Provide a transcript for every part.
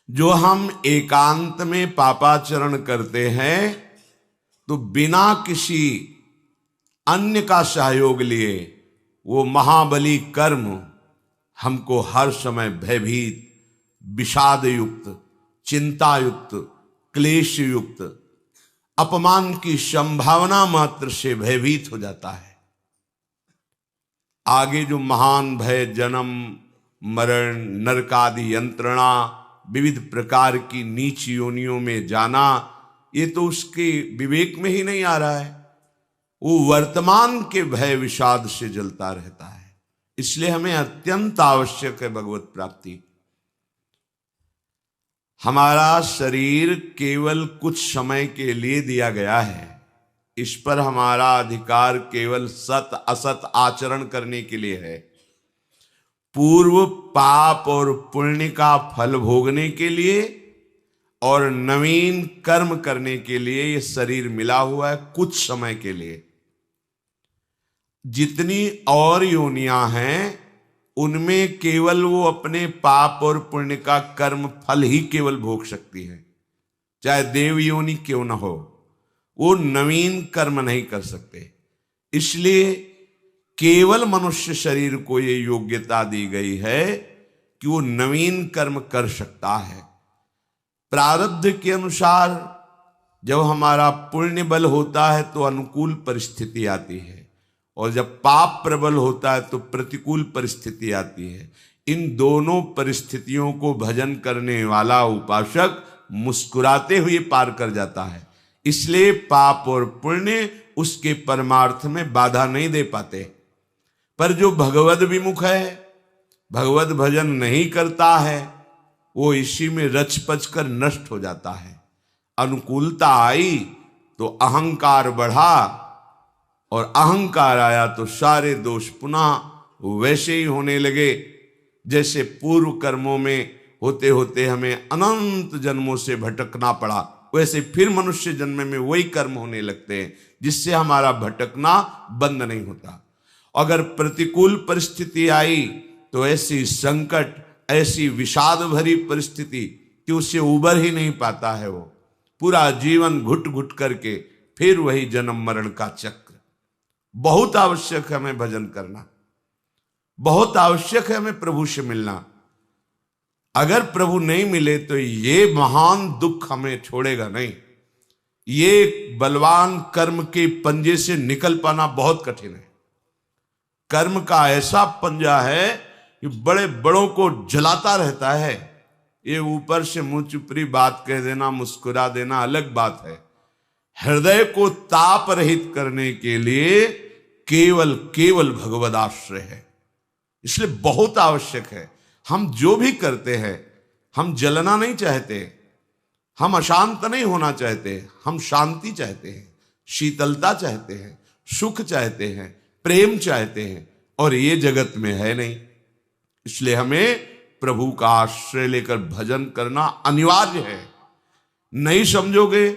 जो हम एकांत में पापाचरण करते हैं तो बिना किसी अन्य का सहयोग लिए वो महाबली कर्म हमको हर समय भयभीत, विषाद युक्त, चिंता युक्त, क्लेश युक्त, अपमान की संभावना मात्र से भयभीत हो जाता है। आगे जो महान भय, जन्म मरण, नरकादि यंत्रणा, विविध प्रकार की नीच योनियों में जाना, ये तो उसके विवेक में ही नहीं आ रहा है। वो वर्तमान के भय विषाद से जलता रहता है। इसलिए हमें अत्यंत आवश्यक है भगवत प्राप्ति। हमारा शरीर केवल कुछ समय के लिए दिया गया है। इस पर हमारा अधिकार केवल सत असत आचरण करने के लिए है। पूर्व पाप और पुण्य का फल भोगने के लिए और नवीन कर्म करने के लिए ये शरीर मिला हुआ है, कुछ समय के लिए। जितनी और योनियां हैं उनमें केवल वो अपने पाप और पुण्य का कर्म फल ही केवल भोग सकती है, चाहे देव योनि क्यों ना हो। वो नवीन कर्म नहीं कर सकते। इसलिए केवल मनुष्य शरीर को ये योग्यता दी गई है कि वो नवीन कर्म कर सकता है। प्रारब्ध के अनुसार जब हमारा पुण्य बल होता है तो अनुकूल परिस्थिति आती है, और जब पाप प्रबल होता है तो प्रतिकूल परिस्थिति आती है। इन दोनों परिस्थितियों को भजन करने वाला उपासक मुस्कुराते हुए पार कर जाता है। इसलिए पाप और पुण्य उसके परमार्थ में बाधा नहीं दे पाते। पर जो भगवद विमुख है, भगवद भजन नहीं करता है, वो इसी में रच पच कर नष्ट हो जाता है। अनुकूलता आई तो अहंकार बढ़ा, और अहंकार आया तो सारे दोष पुनः वैसे ही होने लगे जैसे पूर्व कर्मों में होते होते हमें अनंत जन्मों से भटकना पड़ा। वैसे फिर मनुष्य जन्म में वही कर्म होने लगते हैं जिससे हमारा भटकना बंद नहीं होता। अगर प्रतिकूल परिस्थिति आई तो ऐसी संकट, ऐसी विषाद भरी परिस्थिति कि उससे उबर ही नहीं पाता है। वो पूरा जीवन घुट घुट करके फिर वही जन्म मरण का चक्र। बहुत आवश्यक है हमें भजन करना, बहुत आवश्यक है हमें प्रभु से मिलना। अगर प्रभु नहीं मिले तो ये महान दुख हमें छोड़ेगा नहीं। ये बलवान कर्म के पंजे से निकल पाना बहुत कठिन है। कर्म का ऐसा पंजा है कि बड़े बड़ों को जलाता रहता है। ये ऊपर से मुंह चुपड़ी बात कह देना, मुस्कुरा देना अलग बात है। हृदय को ताप रहित करने के लिए केवल केवल भगवद आश्रय है। इसलिए बहुत आवश्यक है। हम जो भी करते हैं, हम जलना नहीं चाहते, हम अशांत नहीं होना चाहते, हम शांति चाहते हैं, शीतलता चाहते हैं, सुख चाहते हैं, प्रेम चाहते हैं, और ये जगत में है नहीं। इसलिए हमें प्रभु का आश्रय लेकर भजन करना अनिवार्य है। नहीं समझोगे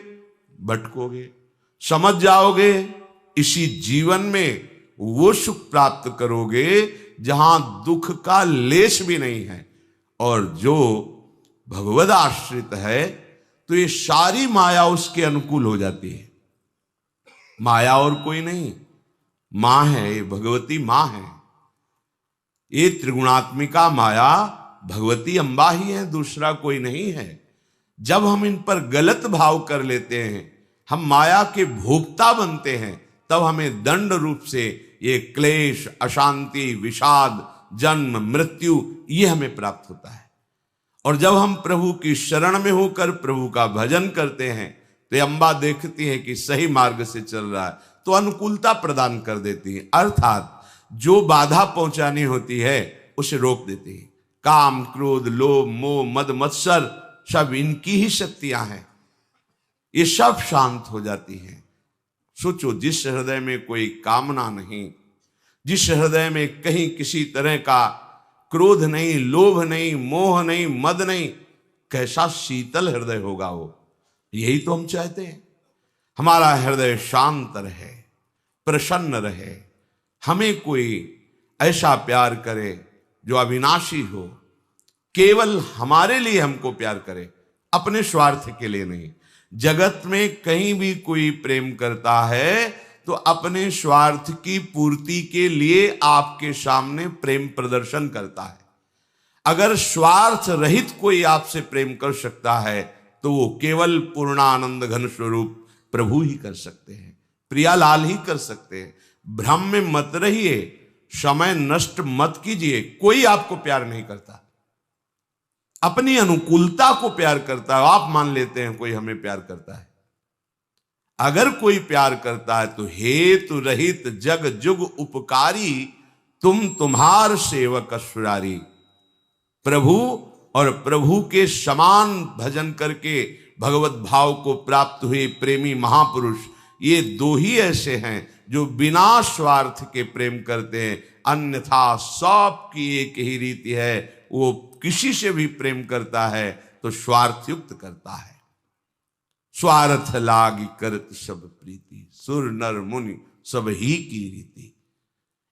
भटकोगे, समझ जाओगे इसी जीवन में वो सुख प्राप्त करोगे जहां दुख का लेश भी नहीं है। और जो भगवद आश्रित है तो ये सारी माया उसके अनुकूल हो जाती है। माया और कोई नहीं, मां है, ये भगवती मां है। ये त्रिगुणात्मिका माया भगवती अम्बा ही है, दूसरा कोई नहीं है। जब हम इन पर गलत भाव कर लेते हैं, हम माया के भोक्ता बनते हैं, तब हमें दंड रूप से ये क्लेश, अशांति, विषाद, जन्म मृत्यु ये हमें प्राप्त होता है। और जब हम प्रभु की शरण में होकर प्रभु का भजन करते हैं तो अम्बा देखती है कि सही मार्ग से चल रहा है तो अनुकूलता प्रदान कर देती है, अर्थात जो बाधा पहुंचानी होती है उसे रोक देती है। काम, क्रोध, लोभ, मोह, मद, मत्सर सब इनकी ही शक्तियां हैं, ये सब शांत हो जाती हैं। सोचो, जिस हृदय में कोई कामना नहीं, जिस हृदय में कहीं किसी तरह का क्रोध नहीं, लोभ नहीं, मोह नहीं, मद नहीं, कैसा शीतल हृदय होगा वो। यही तो हम चाहते हैं, हमारा हृदय शांत रहे, प्रसन्न रहे। हमें कोई ऐसा प्यार करे जो अविनाशी हो, केवल हमारे लिए हमको प्यार करे, अपने स्वार्थ के लिए नहीं। जगत में कहीं भी कोई प्रेम करता है तो अपने स्वार्थ की पूर्ति के लिए आपके सामने प्रेम प्रदर्शन करता है। अगर स्वार्थ रहित कोई आपसे प्रेम कर सकता है तो वो केवल पूर्णानंद घन स्वरूप प्रभु ही कर सकते हैं, प्रियालाल ही कर सकते हैं। भ्रम में मत रहिए, समय नष्ट मत कीजिए। कोई आपको प्यार नहीं करता, अपनी अनुकूलता को प्यार करता है। आप मान लेते हैं कोई हमें प्यार करता है। अगर कोई प्यार करता है तो हेतु रहित जग जुग उपकारी, तुम तुम्हार सेवक असुरारी। प्रभु और प्रभु के समान भजन करके भगवत भाव को प्राप्त हुए प्रेमी महापुरुष, ये दो ही ऐसे हैं जो बिना स्वार्थ के प्रेम करते हैं। अन्यथा सबकी एक ही रीति है, वो किसी से भी प्रेम करता है तो स्वार्थ युक्त करता है। स्वार्थ लागी करत सब प्रीति, सुर नर मुनि सब ही की रीति।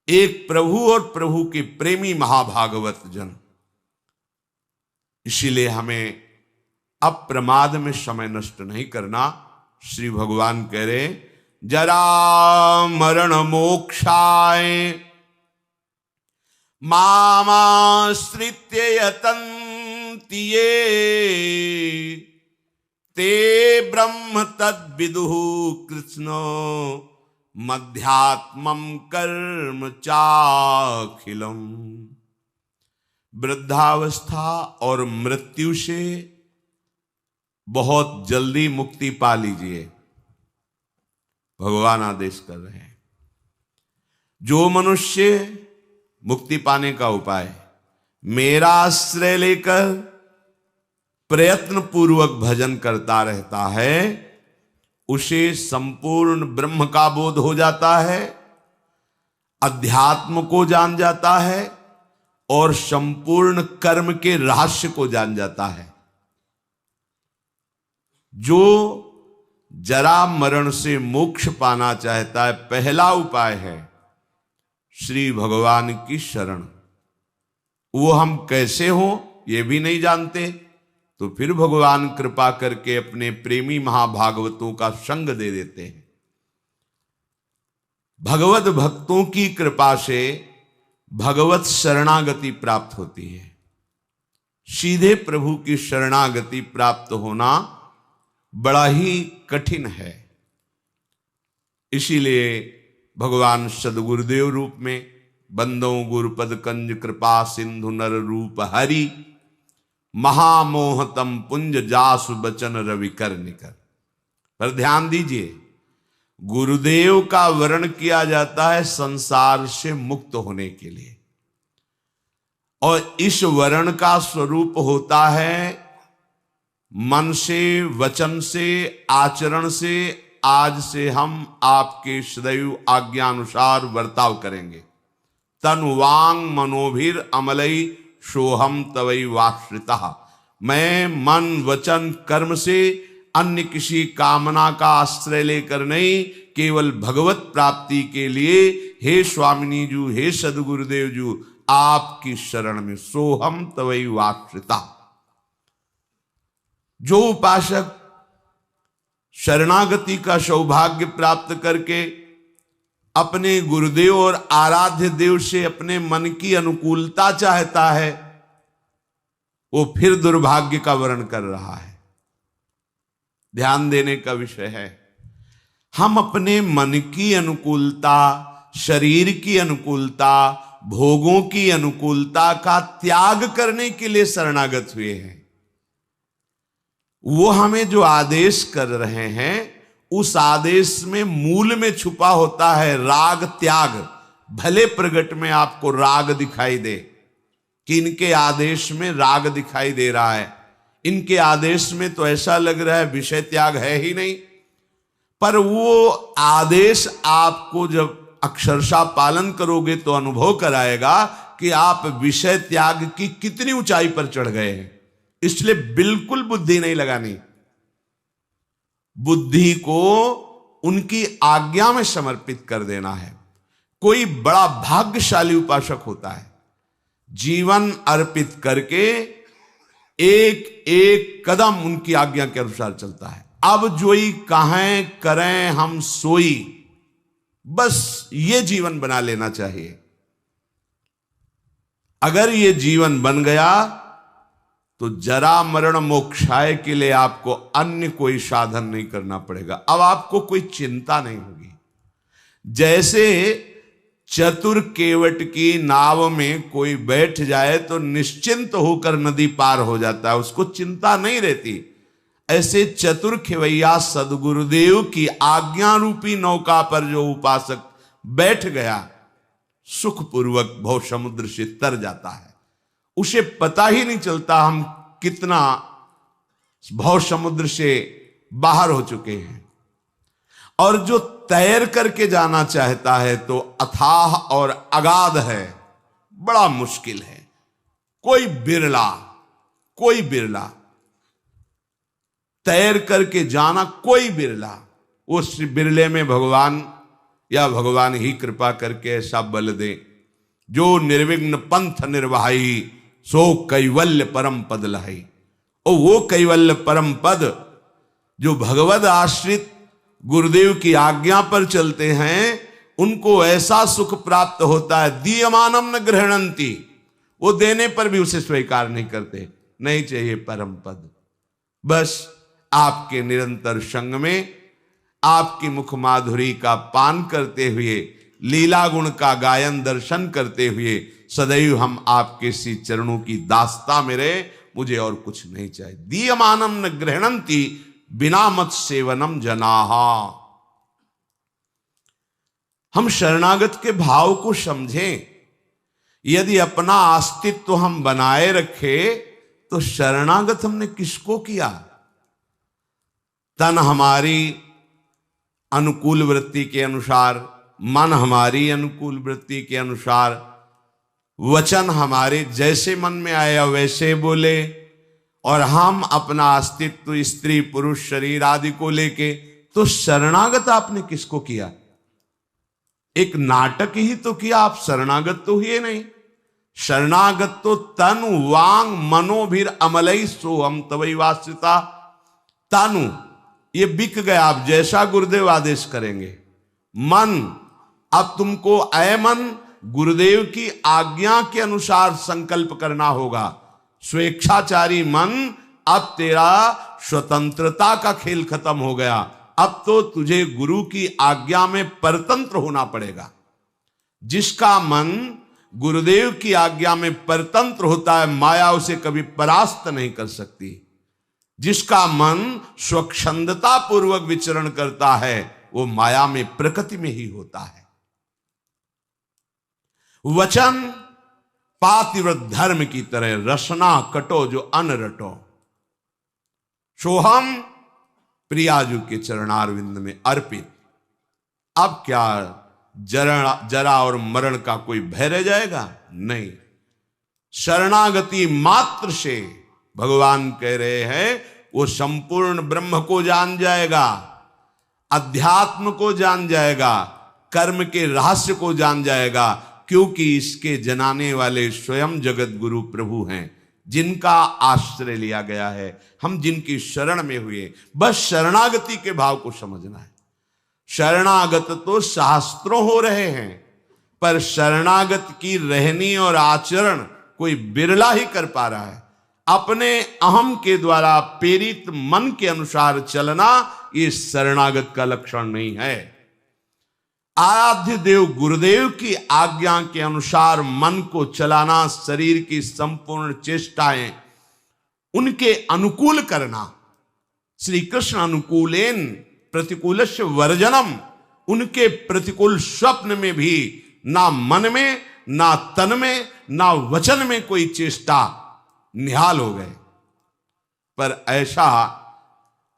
एक प्रभु और प्रभु के प्रेमी महाभागवत जन। इसीलिए हमें अप्रमाद में समय नष्ट नहीं करना। श्री भगवान कह रहे, जरा मरण मोक्षाय मामाश्रित्य यतन्ति ये, ते ब्रह्म तद्विदुः कृष्ण मध्यात्मं कर्म चाखिलम। वृद्धावस्था और मृत्यु से बहुत जल्दी मुक्ति पा लीजिए, भगवान आदेश कर रहे हैं। जो मनुष्य मुक्ति पाने का उपाय मेरा आश्रय लेकर प्रयत्न पूर्वक भजन करता रहता है, उसे संपूर्ण ब्रह्म का बोध हो जाता है, अध्यात्म को जान जाता है और संपूर्ण कर्म के रहस्य को जान जाता है। जो जरा मरण से मोक्ष पाना चाहता है, पहला उपाय है श्री भगवान की शरण। वो हम कैसे हो ये भी नहीं जानते, तो फिर भगवान कृपा करके अपने प्रेमी महाभागवतों का संग दे देते हैं। भगवत भक्तों की कृपा से भगवत शरणागति प्राप्त होती है। सीधे प्रभु की शरणागति प्राप्त होना बड़ा ही कठिन है। इसीलिए भगवान सदगुरुदेव रूप में बंदों गुरुपद कंज कृपा सिंधु नर रूप हरि, महामोहतम पुंज जासु बचन रवि कर निकर। पर ध्यान दीजिए, गुरुदेव का वर्ण किया जाता है संसार से मुक्त होने के लिए, और इस वर्ण का स्वरूप होता है मन से, वचन से, आचरण से। आज से हम आपके सदैव आज्ञानुसार बर्ताव करेंगे। तन वांग मनोभिर अमलई सोहम तवई वाश्रिता। मैं मन वचन कर्म से अन्य किसी कामना का आश्रय लेकर नहीं, केवल भगवत प्राप्ति के लिए हे स्वामिनी जू, हे सदगुरुदेव जू, आपकी शरण में सोहम तवई वाश्रिता। जो उपासक शरणागति का सौभाग्य प्राप्त करके अपने गुरुदेव और आराध्य देव से अपने मन की अनुकूलता चाहता है, वो फिर दुर्भाग्य का वर्ण कर रहा है। ध्यान देने का विषय है, हम अपने मन की अनुकूलता, शरीर की अनुकूलता, भोगों की अनुकूलता का त्याग करने के लिए शरणागत हुए हैं। वो हमें जो आदेश कर रहे हैं, उस आदेश में मूल में छुपा होता है राग त्याग। भले प्रगट में आपको राग दिखाई दे कि इनके आदेश में राग दिखाई दे रहा है, इनके आदेश में तो ऐसा लग रहा है विषय त्याग है ही नहीं, पर वो आदेश आपको जब अक्षरशः पालन करोगे तो अनुभव कराएगा कि आप विषय त्याग की कितनी ऊंचाई पर चढ़ गए हैं। इसलिए बिल्कुल बुद्धि नहीं लगानी, बुद्धि को उनकी आज्ञा में समर्पित कर देना है। कोई बड़ा भाग्यशाली उपासक होता है, जीवन अर्पित करके एक एक कदम उनकी आज्ञा के अनुसार चलता है। अब जोई कहें करें हम सोई, बस ये जीवन बना लेना चाहिए। अगर ये जीवन बन गया तो जरा मरण मोक्षाय के लिए आपको अन्य कोई साधन नहीं करना पड़ेगा। अब आपको कोई चिंता नहीं होगी। जैसे चतुर केवट की नाव में कोई बैठ जाए तो निश्चिंत होकर नदी पार हो जाता है, उसको चिंता नहीं रहती। ऐसे चतुर खेवैया सदगुरुदेव की आज्ञा रूपी नौका पर जो उपासक बैठ गया, सुखपूर्वक भव समुद्र से तर जाता है। उसे पता ही नहीं चलता हम कितना भव समुद्र से बाहर हो चुके हैं। और जो तैर करके जाना चाहता है तो अथाह और अगाध है, बड़ा मुश्किल है। कोई बिरला तैर करके जाना, कोई बिरला। उस बिरले में भगवान या भगवान ही कृपा करके ऐसा बल दे जो निर्विघ्न पंथ निर्वाही सो कैवल्य परम पद लहाई। और वो कैवल्य परम पद जो भगवद आश्रित गुरुदेव की आज्ञा पर चलते हैं, उनको ऐसा सुख प्राप्त होता है, दीयमानम न गृहणंती, वो देने पर भी उसे स्वीकार नहीं करते। नहीं चाहिए परम पद, बस आपके निरंतर संग में आपकी मुख माधुरी का पान करते हुए, लीला गुण का गायन दर्शन करते हुए सदैव हम आपके श्री चरणों की दास्ता में रहे। मुझे और कुछ नहीं चाहिए। दीयमानम न गृहणंती बिना मत सेवनम जनाहा। हम शरणागत के भाव को समझें। यदि अपना अस्तित्व हम बनाए रखे तो शरणागत हमने किसको किया? तन हमारी अनुकूल वृत्ति के अनुसार, मन हमारी अनुकूल वृत्ति के अनुसार, वचन हमारे जैसे मन में आया वैसे बोले, और हम अपना अस्तित्व स्त्री पुरुष शरीर आदि को लेके। तो शरणागत आपने किसको किया? एक नाटक ही तो किया, आप शरणागत तो हुए नहीं। शरणागत तो तनु वांग मनोभिर अमलई सोहम तवई वास्यता। तनु ये बिक गया, आप जैसा गुरुदेव आदेश करेंगे। मन, अब तुमको ऐ मन गुरुदेव की आज्ञा के अनुसार संकल्प करना होगा। स्वेच्छाचारी मन, अब तेरा स्वतंत्रता का खेल खत्म हो गया। अब तो तुझे गुरु की आज्ञा में परतंत्र होना पड़ेगा। जिसका मन गुरुदेव की आज्ञा में परतंत्र होता है, माया उसे कभी परास्त नहीं कर सकती। जिसका मन स्वच्छंदता पूर्वक विचरण करता है, वो माया में प्रकृति में ही होता है। वचन पातिव्रत धर्म की तरह रसना कटो जो अन रटो। सोहम प्रियाजू के चरणारविंद में अर्पित। अब क्या जरा और मरण का कोई भय रह जाएगा? नहीं। शरणागति मात्र से भगवान कह रहे हैं वो संपूर्ण ब्रह्म को जान जाएगा, अध्यात्म को जान जाएगा, कर्म के रहस्य को जान जाएगा। क्योंकि इसके जनाने वाले स्वयं जगत गुरु प्रभु हैं, जिनका आश्रय लिया गया है, हम जिनकी शरण में हुए। बस शरणागति के भाव को समझना है। शरणागत तो शास्त्रों हो रहे हैं, पर शरणागत की रहनी और आचरण कोई बिरला ही कर पा रहा है। अपने अहम के द्वारा प्रेरित मन के अनुसार चलना ये शरणागत का लक्षण नहीं है। आराध्य देव गुरुदेव की आज्ञा के अनुसार मन को चलाना, शरीर की संपूर्ण चेष्टाएं उनके अनुकूल करना। श्री कृष्ण अनुकूलेन प्रतिकूलस्य वर्जनम। उनके प्रतिकूल स्वप्न में भी ना मन में, ना तन में, ना वचन में कोई चेष्टा निहाल हो गए। पर ऐसा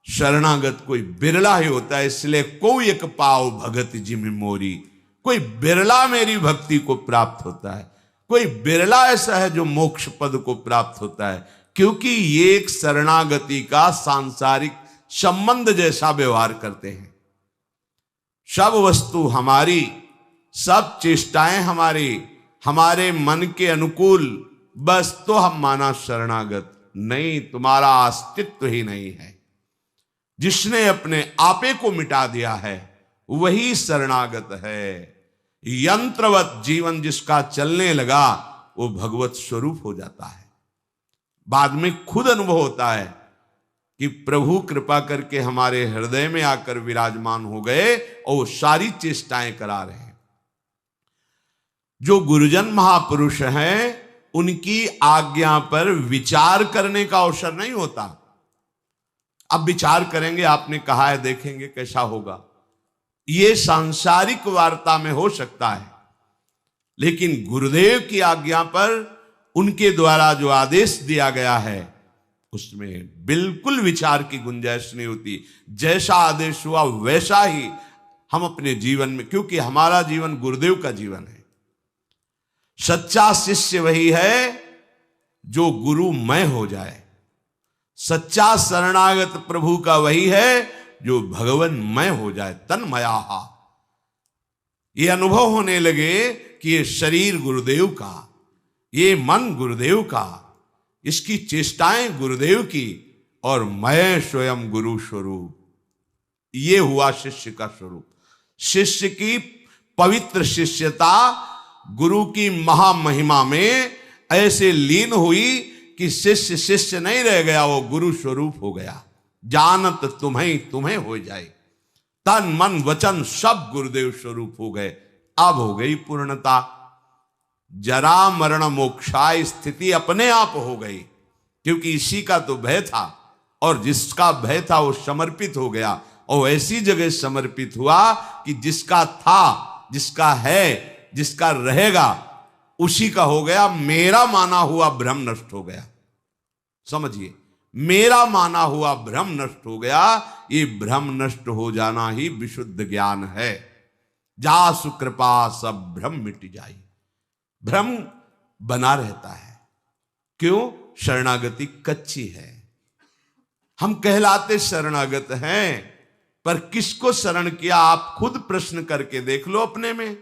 शरणागत कोई बिरला ही होता है। इसलिए कोई एक पाव भगत जिम मोरी, कोई बिरला मेरी भक्ति को प्राप्त होता है। कोई बिरला ऐसा है जो मोक्ष पद को प्राप्त होता है। क्योंकि ये एक शरणागति का सांसारिक संबंध जैसा व्यवहार करते हैं। सब वस्तु हमारी, सब चेष्टाएं हमारी, हमारे मन के अनुकूल, बस तो हम माना शरणागत। नहीं, तुम्हारा अस्तित्व ही नहीं है। जिसने अपने आपे को मिटा दिया है वही शरणागत है। यंत्रवत जीवन जिसका चलने लगा वो भगवत स्वरूप हो जाता है। बाद में खुद अनुभव होता है कि प्रभु कृपा करके हमारे हृदय में आकर विराजमान हो गए और वो सारी चेष्टाएं करा रहे हैं। जो गुरुजन महापुरुष हैं उनकी आज्ञा पर विचार करने का अवसर नहीं होता। अब विचार करेंगे, आपने कहा है, देखेंगे कैसा होगा, ये सांसारिक वार्ता में हो सकता है, लेकिन गुरुदेव की आज्ञा पर उनके द्वारा जो आदेश दिया गया है उसमें बिल्कुल विचार की गुंजाइश नहीं होती। जैसा आदेश हुआ वैसा ही हम अपने जीवन में, क्योंकि हमारा जीवन गुरुदेव का जीवन है। सच्चा शिष्य वही है जो गुरुमय हो जाए। सच्चा शरणागत प्रभु का वही है जो भगवनमय हो जाए, तन्मया। ये अनुभव होने लगे कि ये शरीर गुरुदेव का, ये मन गुरुदेव का, इसकी चेष्टाएं गुरुदेव की, और मैं स्वयं गुरु स्वरूप। ये हुआ शिष्य का स्वरूप। शिष्य की पवित्र शिष्यता गुरु की महामहिमा में ऐसे लीन हुई कि शिष्य शिष्य नहीं रह गया, वो गुरु स्वरूप हो गया। जानत तुम्हें तुम्हें हो जाए, तन मन वचन सब गुरुदेव स्वरूप हो गए। अब हो गई पूर्णता। जरा मरण मोक्षाय स्थिति अपने आप हो गई, क्योंकि इसी का तो भय था, और जिसका भय था वो समर्पित हो गया, और ऐसी जगह समर्पित हुआ कि जिसका था, जिसका है, जिसका रहेगा, उसी का हो गया। मेरा माना हुआ भ्रम नष्ट हो गया। समझिए, मेरा माना हुआ भ्रम नष्ट हो गया। ये भ्रम नष्ट हो जाना ही विशुद्ध ज्ञान है। जा सुकृपा सब भ्रम मिट जाई। भ्रम बना रहता है। क्यों? शरणागति कच्ची है। हम कहलाते शरणागत हैं, पर किसको शरण किया आप खुद प्रश्न करके देख लो अपने में।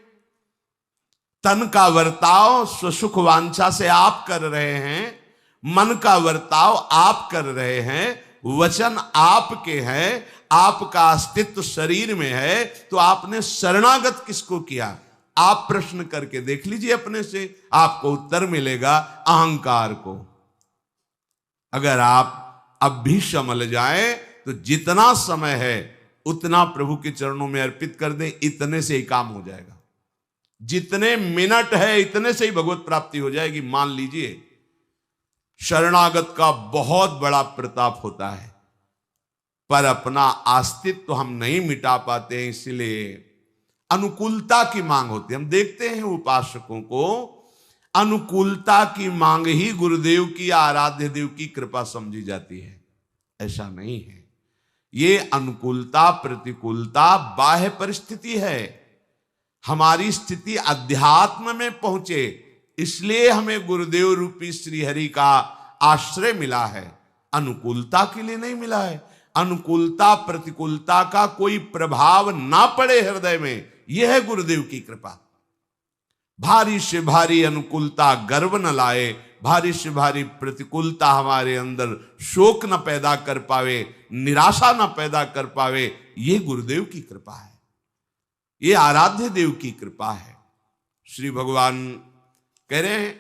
तन का वर्ताव स्वसुख वांछा से आप कर रहे हैं, मन का वर्ताव आप कर रहे हैं, वचन आपके हैं, आपका अस्तित्व शरीर में है, तो आपने शरणागत किसको किया? आप प्रश्न करके देख लीजिए अपने से, आपको उत्तर मिलेगा अहंकार को। अगर आप अब भी संभल जाए तो जितना समय है उतना प्रभु के चरणों में अर्पित कर दें, इतने से ही काम हो जाएगा। जितने मिनट है इतने से ही भगवत प्राप्ति हो जाएगी। मान लीजिए, शरणागत का बहुत बड़ा प्रताप होता है, पर अपना अस्तित्व तो हम नहीं मिटा पाते हैं, इसलिए अनुकूलता की मांग होती है। हम देखते हैं उपासकों को, अनुकूलता की मांग ही गुरुदेव की, आराध्य देव की कृपा समझी जाती है। ऐसा नहीं है। ये अनुकूलता प्रतिकूलता बाह्य परिस्थिति है। हमारी स्थिति अध्यात्म में पहुंचे, इसलिए हमें गुरुदेव रूपी श्रीहरि का आश्रय मिला है, अनुकूलता के लिए नहीं मिला है। अनुकूलता प्रतिकूलता का कोई प्रभाव ना पड़े हृदय में, यह है गुरुदेव की कृपा। भारी से भारी अनुकूलता गर्व न लाए, भारी से भारी प्रतिकूलता हमारे अंदर शोक न पैदा कर पावे, निराशा न पैदा कर पावे। ये गुरुदेव की कृपा है, ये आराध्य देव की कृपा है। श्री भगवान कह रहे हैं,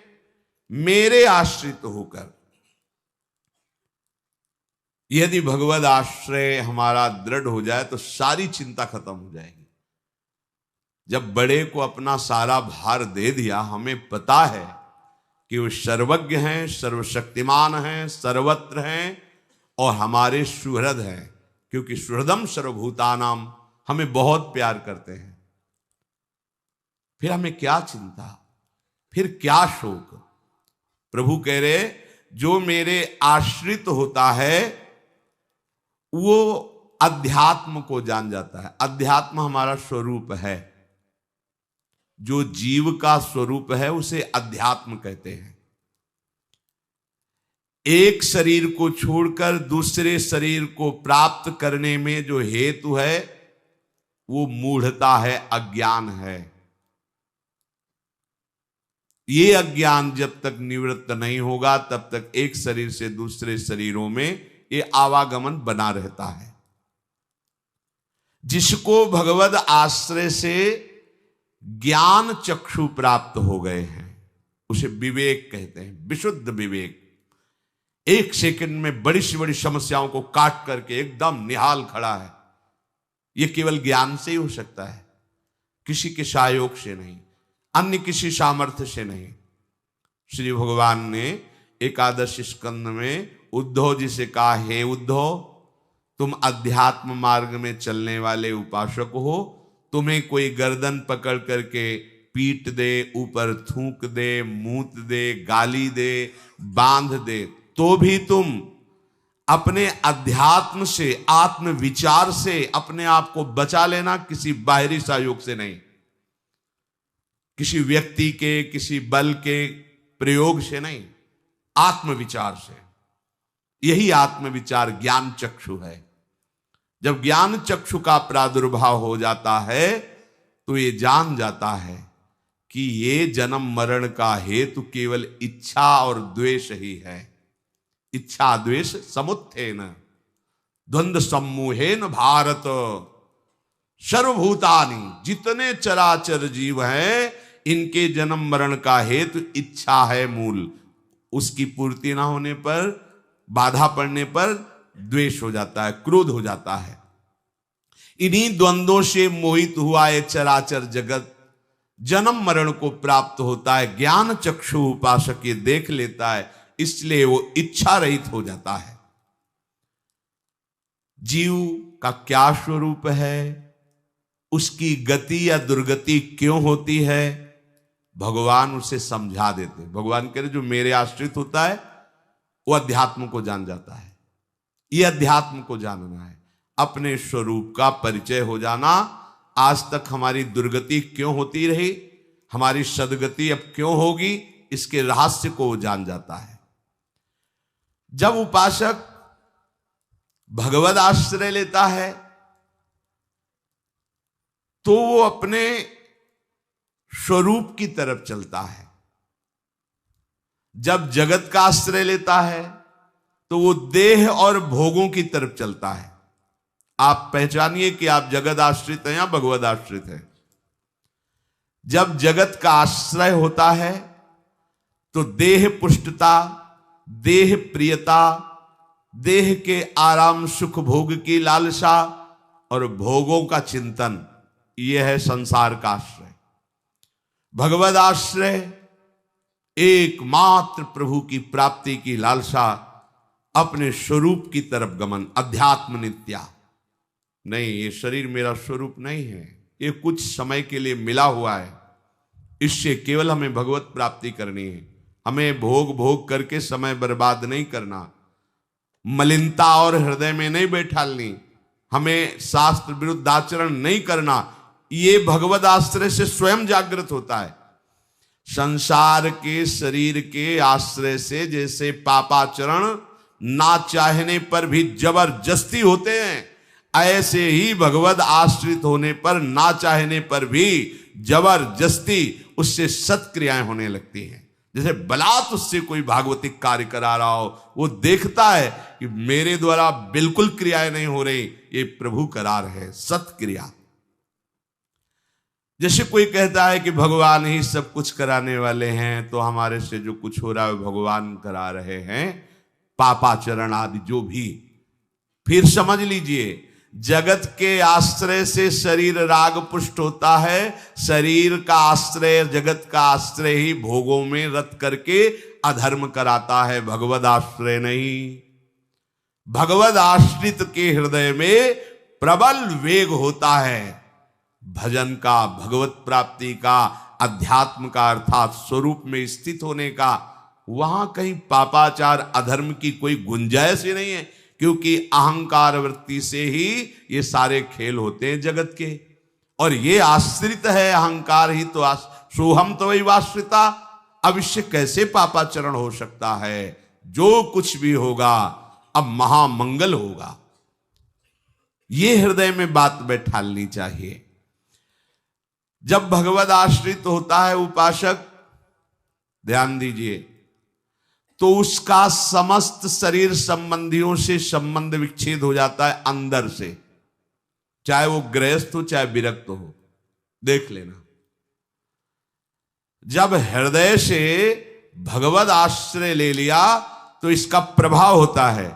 मेरे आश्रित होकर, यदि भगवद आश्रय हमारा दृढ़ हो जाए तो सारी चिंता खत्म हो जाएगी। जब बड़े को अपना सारा भार दे दिया, हमें पता है कि वो सर्वज्ञ हैं, सर्वशक्तिमान हैं, सर्वत्र हैं, और हमारे सुहृद हैं, क्योंकि सुहृदम सर्वभूतानाम, हमें बहुत प्यार करते हैं। फिर हमें क्या चिंता, फिर क्या शोक? प्रभु कह रहे, जो मेरे आश्रित होता है वो अध्यात्म को जान जाता है। अध्यात्म हमारा स्वरूप है, जो जीव का स्वरूप है उसे अध्यात्म कहते हैं। एक शरीर को छोड़कर दूसरे शरीर को प्राप्त करने में जो हेतु है वो मूढ़ता है, अज्ञान है। ये अज्ञान जब तक निवृत्त नहीं होगा तब तक एक शरीर से दूसरे शरीरों में ये आवागमन बना रहता है। जिसको भगवद आश्रय से ज्ञान चक्षु प्राप्त हो गए हैं उसे विवेक कहते हैं, विशुद्ध विवेक। एक सेकंड में बड़ी से बड़ी समस्याओं को काट करके एकदम निहाल खड़ा है। यह केवल ज्ञान से ही हो सकता है, किसी के सहयोग से नहीं, अन्य किसी सामर्थ्य से नहीं। श्री भगवान ने एकादश स्कंद में उद्धव जी से कहा, हे उद्धव, तुम अध्यात्म मार्ग में चलने वाले उपासक हो, तुम्हें कोई गर्दन पकड़ करके पीट दे, ऊपर थूक दे, मूत दे, गाली दे, बांध दे, तो भी तुम अपने अध्यात्म से, आत्म विचार से अपने आप को बचा लेना, किसी बाहरी सहयोग से नहीं, किसी व्यक्ति के, किसी बल के प्रयोग से नहीं, आत्म विचार से। यही आत्म विचार ज्ञान चक्षु है। जब ज्ञान चक्षु का प्रादुर्भाव हो जाता है तो ये जान जाता है कि ये जन्म मरण का हेतु केवल इच्छा और द्वेष ही है। इच्छा द्वेष समुत्थेन द्वंद्व सम्मोहेन भारत सर्वभूतानि, जितने चराचर जीव हैं इनके जन्म मरण का हेतु इच्छा है मूल। उसकी पूर्ति ना होने पर, बाधा पड़ने पर द्वेष हो जाता है, क्रोध हो जाता है। इन्हीं द्वंद्वों से मोहित हुआ ये चराचर जगत जन्म मरण को प्राप्त होता है। ज्ञान चक्षु उपासक ये देख लेता है, इसलिए वो इच्छा रहित हो जाता है। जीव का क्या स्वरूप है, उसकी गति या दुर्गति क्यों होती है, भगवान उसे समझा देते। भगवान कह रहे जो मेरे आश्रित होता है वो अध्यात्म को जान जाता है। ये अध्यात्म को जानना है, अपने स्वरूप का परिचय हो जाना। आज तक हमारी दुर्गति क्यों होती रही, हमारी सदगति अब क्यों होगी, इसके रहस्य को वो जान जाता है। जब उपासक भगवद आश्रय लेता है तो वो अपने स्वरूप की तरफ चलता है। जब जगत का आश्रय लेता है तो वो देह और भोगों की तरफ चलता है। आप पहचानिए कि आप जगत आश्रित हैं या भगवद आश्रित हैं। जब जगत का आश्रय होता है तो देह पुष्टता, देह प्रियता, देह के आराम सुख भोग की लालसा और भोगों का चिंतन, यह है संसार का आश्रय। भगवद आश्रय एकमात्र प्रभु की प्राप्ति की लालसा, अपने स्वरूप की तरफ गमन, अध्यात्म नित्या। नहीं, ये शरीर मेरा स्वरूप नहीं है, ये कुछ समय के लिए मिला हुआ है, इससे केवल हमें भगवत प्राप्ति करनी है। हमें भोग भोग करके समय बर्बाद नहीं करना, मलिनता और हृदय में नहीं बैठालनी, हमें शास्त्र विरुद्ध आचरण नहीं करना। ये भगवद आश्रय से स्वयं जागृत होता है। संसार के शरीर के आश्रय से जैसे पापाचरण ना चाहने पर भी जबरदस्ती होते हैं, ऐसे ही भगवद आश्रित होने पर ना चाहने पर भी जबरदस्ती उससे सत्क्रियाएं होने लगती हैं। जैसे बलात् उससे कोई भागवतिक कार्य करा रहा हो, वो देखता है कि मेरे द्वारा बिल्कुल क्रियाएं नहीं हो रही, ये प्रभु करा रहे सत्क्रिया। जैसे कोई कहता है कि भगवान ही सब कुछ कराने वाले हैं, तो हमारे से जो कुछ हो रहा है भगवान करा रहे हैं, पापाचरण आदि जो भी। फिर समझ लीजिए, जगत के आश्रय से शरीर राग पुष्ट होता है। शरीर का आश्रय, जगत का आश्रय ही भोगों में रत करके अधर्म कराता है, भगवद आश्रय नहीं। भगवद आश्रित के हृदय में प्रबल वेग होता है भजन का, भगवत प्राप्ति का, अध्यात्म का, अर्थात स्वरूप में स्थित होने का। वहां कहीं पापाचार अधर्म की कोई गुंजाइश ही नहीं है, क्योंकि अहंकार वृत्ति से ही ये सारे खेल होते हैं जगत के। और ये आश्रित है, अहंकार ही तो सोहम तो वही आश्रिता। अब इससे कैसे पापाचरण हो सकता है? जो कुछ भी होगा अब महामंगल होगा। ये हृदय में बात बैठालनी चाहिए। जब भगवद आश्रित होता है उपासक, ध्यान दीजिए, तो उसका समस्त शरीर संबंधियों से संबंध विच्छेद हो जाता है अंदर से, चाहे वो गृहस्थ हो चाहे विरक्त हो। देख लेना, जब हृदय से भगवद आश्रय ले लिया तो इसका प्रभाव होता है,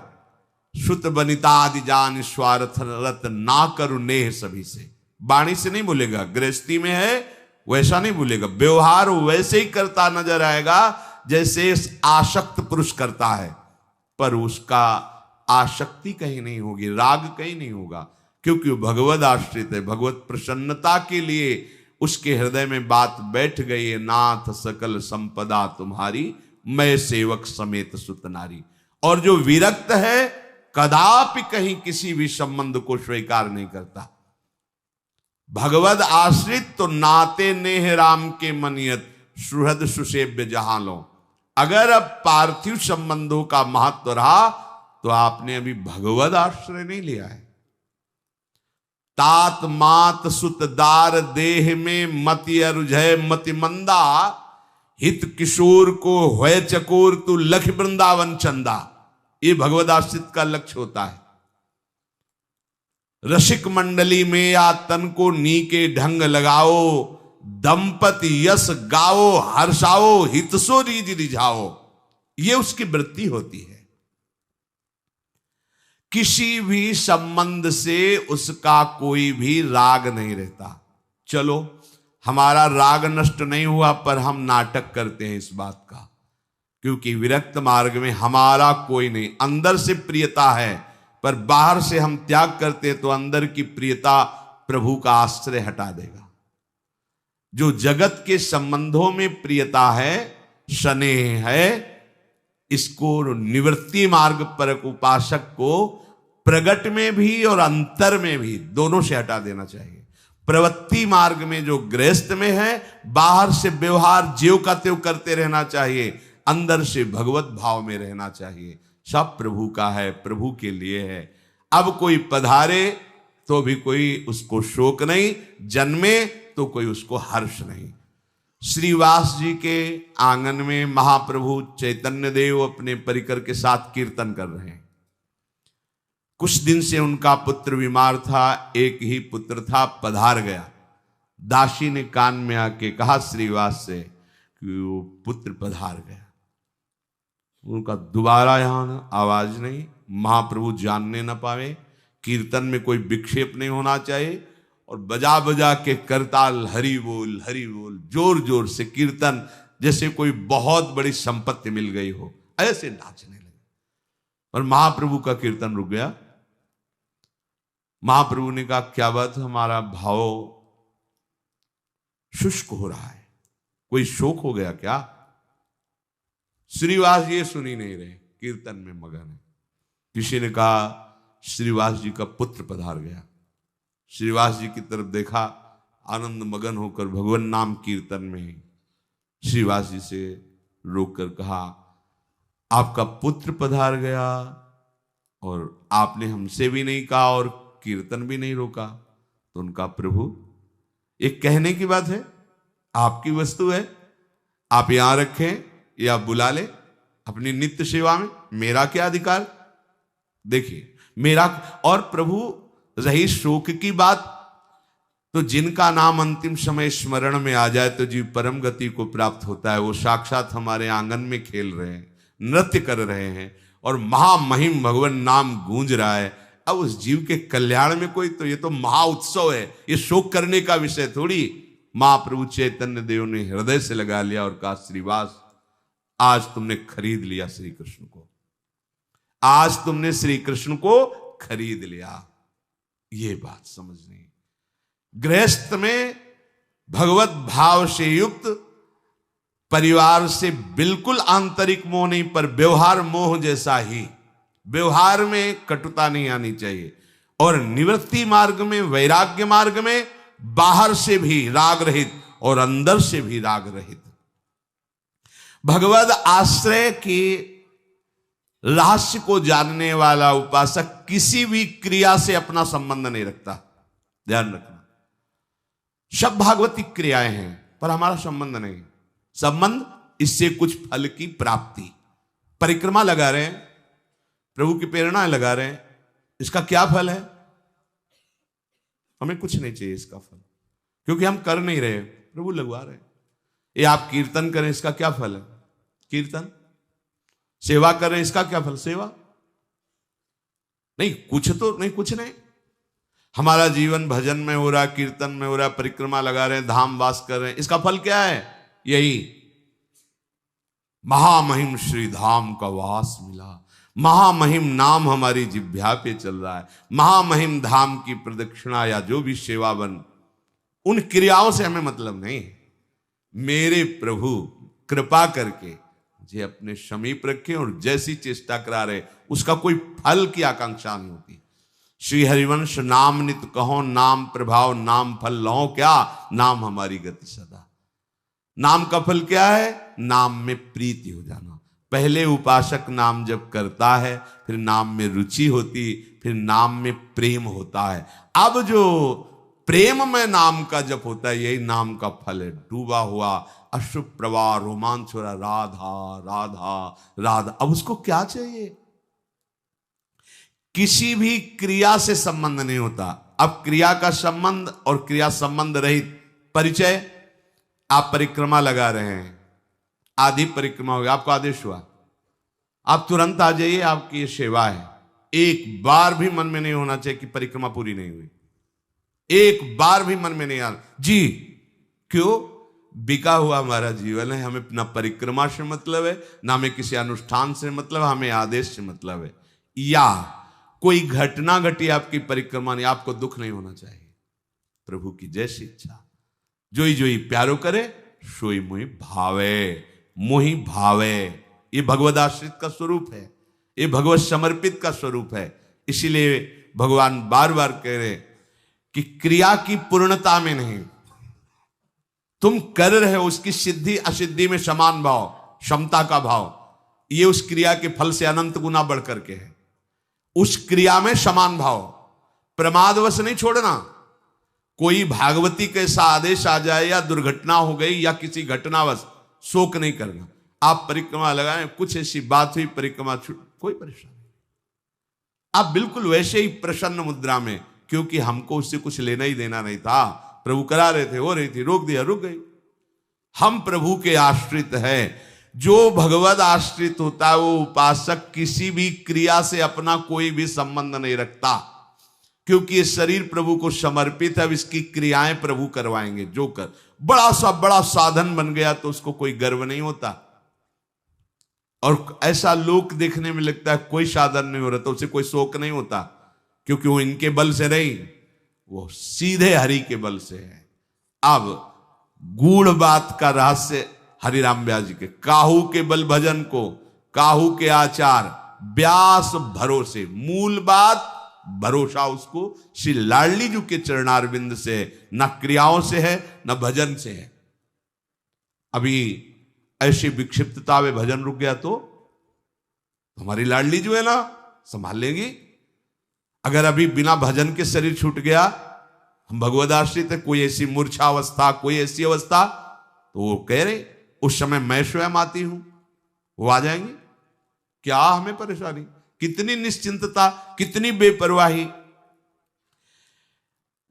सुत बनिता आदि जान स्वार्थ रत ना करू नेह सभी से। वाणी से नहीं बोलेगा, गृहस्थी में है वैसा नहीं बोलेगा, व्यवहार वैसे ही करता नजर आएगा जैसे आसक्त पुरुष करता है, पर उसका आसक्ति कहीं नहीं होगी, राग कहीं नहीं होगा, क्योंकि वो भगवद आश्रित है। भगवत प्रसन्नता के लिए उसके हृदय में बात बैठ गई है, नाथ सकल संपदा तुम्हारी, मैं सेवक समेत सुत नारी। और जो विरक्त है कदापि कहीं किसी भी संबंध को स्वीकार नहीं करता। भगवद आश्रित तो नाते नेह राम के मनियत, सुहृद सुसेव्य जहां लो। अगर अब पार्थिव संबंधों का महत्व रहा तो आपने अभी भगवद आश्रय नहीं लिया है। तात मात सुत दार देह में मति अरुझय मति मंदा, हित किशोर को होय चकोर तू लख वृंदावन चंदा। ये भगवद आश्रित का लक्ष्य होता है। रसिक मंडली में या तन को नीके ढंग लगाओ, दंपति यश गाओ हर्षाओ, हितसो रीज रिझाओ। ये उसकी वृत्ति होती है। किसी भी संबंध से उसका कोई भी राग नहीं रहता। चलो हमारा राग नष्ट नहीं हुआ, पर हम नाटक करते हैं इस बात का, क्योंकि विरक्त मार्ग में हमारा कोई नहीं, अंदर से प्रियता है, पर बाहर से हम त्याग करते तो अंदर की प्रियता प्रभु का आश्रय हटा देगा। जो जगत के संबंधों में प्रियता है, स्नेह है, इसको निवृत्ति मार्ग पर उपासक को प्रगट में भी और अंतर में भी दोनों से हटा देना चाहिए। प्रवृत्ति मार्ग में जो गृहस्थ में है, बाहर से व्यवहार ज्यों का त्यों करते रहना चाहिए, अंदर से भगवत भाव में रहना चाहिए। सब प्रभु का है, प्रभु के लिए है। अब कोई पधारे तो भी कोई उसको शोक नहीं, जन्मे तो कोई उसको हर्ष नहीं। श्रीवास जी के आंगन में महाप्रभु चैतन्य देव अपने परिकर के साथ कीर्तन कर रहे हैं। कुछ दिन से उनका पुत्र बीमार था, एक ही पुत्र था, पधार गया। दासी ने कान में आके कहा श्रीवास से कि वो पुत्र पधार गया। उनका दोबारा यहां आवाज नहीं, महाप्रभु जानने न पावे। कीर्तन में कोई विक्षेप नहीं होना चाहिए, और बजा बजा के करताल हरि बोल जोर जोर से कीर्तन, जैसे कोई बहुत बड़ी संपत्ति मिल गई हो, ऐसे नाचने लगे। और महाप्रभु का कीर्तन रुक गया। महाप्रभु ने कहा क्या बात, हमारा भाव शुष्क हो रहा है, कोई शोक हो गया क्या? श्रीवास ये सुन ही नहीं रहे, कीर्तन में मगन है। किसी ने कहा श्रीवास जी का पुत्र पधार गया। श्रीवास जी की तरफ देखा, आनंद मगन होकर भगवान नाम कीर्तन में श्रीवास जी से रोककर कहा आपका पुत्र पधार गया, और आपने हमसे भी नहीं कहा और कीर्तन भी नहीं रोका। तो उनका प्रभु एक कहने की बात है, आपकी वस्तु है, आप यहां रखें या बुला ले अपनी नित्य सेवा में, मेरा क्या अधिकार? देखिए मेरा और प्रभु रही शोक की बात, तो जिनका नाम अंतिम समय स्मरण में आ जाए तो जीव परम गति को प्राप्त होता है। वो साक्षात हमारे आंगन में खेल रहे हैं, नृत्य कर रहे हैं, और महामहिम भगवान नाम गूंज रहा है। अब उस जीव के कल्याण में कोई, तो ये तो महा उत्सव है, ये शोक करने का विषय थोड़ी। महाप्रभु चैतन्य देव ने हृदय से लगा लिया और कहा श्रीवास आज तुमने खरीद लिया श्री कृष्ण को, आज तुमने श्री कृष्ण को खरीद लिया। ये बात समझनी। गृहस्थ में भगवत भाव से युक्त, परिवार से बिल्कुल आंतरिक मोह नहीं, पर व्यवहार मोह जैसा ही, व्यवहार में कटुता नहीं आनी चाहिए। और निवृत्ति मार्ग में, वैराग्य मार्ग में, बाहर से भी राग रहित और अंदर से भी राग रहित। भगवद आश्रय के रहस्य को जानने वाला उपासक किसी भी क्रिया से अपना संबंध नहीं रखता। ध्यान रखना, सब भागवतिक क्रियाएं हैं पर हमारा संबंध नहीं। संबंध इससे कुछ फल की प्राप्ति। परिक्रमा लगा रहे हैं, प्रभु की प्रेरणा लगा रहे हैं, इसका क्या फल है? हमें कुछ नहीं चाहिए इसका फल, क्योंकि हम कर नहीं रहे, प्रभु लगवा रहे हैं। ये आप कीर्तन करें, इसका क्या फल है? कीर्तन। सेवा करें, इसका क्या फल? सेवा। नहीं, कुछ तो नहीं, कुछ नहीं। हमारा जीवन भजन में हो रहा, कीर्तन में हो रहा, परिक्रमा लगा रहे हैं, धाम वास कर रहे हैं, इसका फल क्या है? यही महामहिम श्री धाम का वास मिला, महामहिम नाम हमारी जिह्वा पे चल रहा है, महामहिम धाम की प्रदक्षिणा या जो भी सेवा बन, उन क्रियाओं से हमें मतलब नहीं। मेरे प्रभु कृपा करके मुझे अपने समीप रखे और जैसी चेष्टा करा रहे, उसका कोई फल की आकांक्षा नहीं होती। श्री हरिवंश नाम नित कहो, नाम प्रभाव नाम फल लो, क्या नाम हमारी गति सदा। नाम का फल क्या है? नाम में प्रीति हो जाना। पहले उपासक नाम जप करता है, फिर नाम में रुचि होती, फिर नाम में प्रेम होता है। अब जो प्रेम में नाम का जप होता है, यही नाम का फल है। डूबा हुआ अशुभ प्रवाह, रोमांच हो रहा, राधा राधा राधा। अब उसको क्या चाहिए? किसी भी क्रिया से संबंध नहीं होता। अब क्रिया का संबंध और क्रिया संबंध रहित परिचय। आप परिक्रमा लगा रहे हैं, आधी परिक्रमा हो गई, आपको आदेश हुआ, आप तुरंत आ जाइए, आपकी ये सेवा है। एक बार भी मन में नहीं होना चाहिए कि परिक्रमा पूरी नहीं हुई, एक बार भी मन में नहीं आना जी। क्यों? बिका हुआ हमारा जीवन है, हमें ना परिक्रमा से मतलब है, ना हमें किसी अनुष्ठान से मतलब है, हमें आदेश से मतलब है। या कोई घटना घटी आपकी परिक्रमा नहीं, आपको दुख नहीं होना चाहिए। प्रभु की जैसी इच्छा, जोई जोई प्यारो करे, सोई मोहि भावे, मोहि भावे। ये भगवद आश्रित का स्वरूप है, ये भगवत समर्पित का स्वरूप है। इसीलिए भगवान बार बार कह रहे कि क्रिया की पूर्णता में नहीं, तुम कर रहे हो उसकी सिद्धि असिद्धि में समान भाव, क्षमता का भाव, ये उस क्रिया के फल से अनंत गुना बढ़ करके है। उस क्रिया में समान भाव, प्रमादवश नहीं छोड़ना। कोई भागवती के ऐसा आदेश आ जाए या दुर्घटना हो गई या किसी घटनावश शोक नहीं करना। आप परिक्रमा लगाएं, कुछ ऐसी बात हुई, परिक्रमा छूट, कोई परेशानी नहीं। आप बिल्कुल वैसे ही प्रसन्न मुद्रा में, क्योंकि हमको उससे कुछ लेना ही देना नहीं था। प्रभु करा रहे थे, हो रही थी, रोक दिया, रुक गई। हम प्रभु के आश्रित हैं। जो भगवद आश्रित होता है वो उपासक किसी भी क्रिया से अपना कोई भी संबंध नहीं रखता, क्योंकि ये शरीर प्रभु को समर्पित है। अब इसकी क्रियाएं प्रभु करवाएंगे। जो कर बड़ा साधन बन गया तो उसको कोई गर्व नहीं होता, और ऐसा लोक देखने में लगता है कोई साधन नहीं हो रहा तो उसे कोई शोक नहीं होता, क्योंकि वो इनके बल से नहीं, वो सीधे हरि के बल से है। अब गूढ़ बात का रहस्य हरिराम व्यास जी के, काहू के बल भजन को, काहू के आचार, व्यास भरोसे। मूल बात भरोसा उसको श्री लाडली जी के चरणारविंद से, न क्रियाओं से है न भजन से है। अभी ऐसी विक्षिप्तता में भजन रुक गया तो हमारी लाडली जो है ना, संभाल लेंगी। अगर अभी बिना भजन के शरीर छूट गया, हम भगवद आश्रित है, कोई ऐसी मूर्छा अवस्था, कोई ऐसी अवस्था, तो वो कह रहे उस समय मैं स्वयं आती हूं, वो आ जाएंगे। क्या हमें परेशानी? कितनी निश्चिंतता, कितनी बेपरवाही।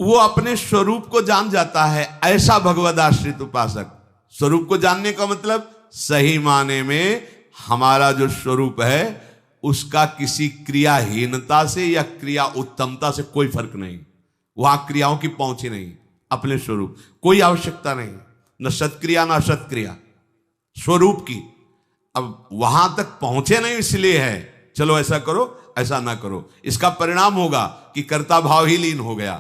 वो अपने स्वरूप को जान जाता है, ऐसा भगवद आश्रित उपासक। स्वरूप को जानने का मतलब सही माने में हमारा जो स्वरूप है उसका किसी क्रियाहीनता से या क्रिया उत्तमता से कोई फर्क नहीं। वहां क्रियाओं की पहुंच ही नहीं, अपने स्वरूप कोई आवश्यकता नहीं, न सत्क्रिया न असत्क्रिया, स्वरूप की। अब वहां तक पहुंचे नहीं इसलिए है चलो ऐसा करो ऐसा ना करो। इसका परिणाम होगा कि कर्ता भाव ही लीन हो गया,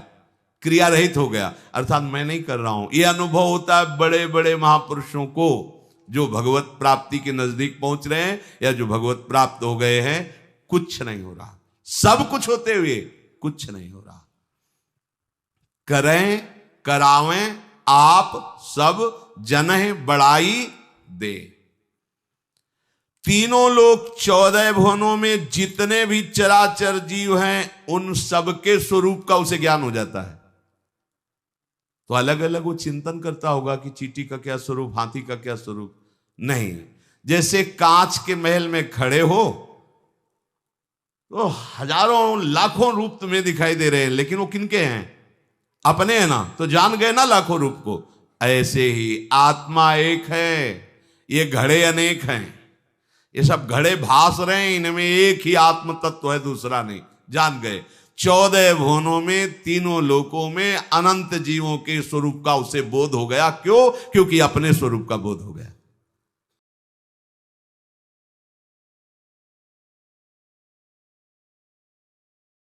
क्रिया रहित हो गया, अर्थात मैं नहीं कर रहा हूं। यह अनुभव होता है बड़े बड़े महापुरुषों को जो भगवत प्राप्ति के नजदीक पहुंच रहे हैं या जो भगवत प्राप्त हो गए हैं। कुछ नहीं हो रहा, सब कुछ होते हुए कुछ नहीं हो रहा। करें करावें आप सब जनह बढ़ाई दे। तीनों लोग 14 भुवनों में जितने भी चराचर जीव हैं उन सबके स्वरूप का उसे ज्ञान हो जाता है। तो अलग अलग वो चिंतन करता होगा कि चींटी का क्या स्वरूप, हाथी का क्या स्वरूप, नहीं। जैसे कांच के महल में खड़े हो तो हजारों लाखों रूप तुम्हें दिखाई दे रहे हैं, लेकिन वो किनके हैं? अपने हैं ना, तो जान गए ना लाखों रूप को। ऐसे ही आत्मा एक है, ये घड़े अनेक हैं, ये सब घड़े भास रहे हैं, इनमें एक ही आत्म तत्व है, दूसरा नहीं। जान गए 14 भुवनों में, तीनों लोकों में अनंत जीवों के स्वरूप का उसे बोध हो गया। क्यों? क्योंकि अपने स्वरूप का बोध हो गया।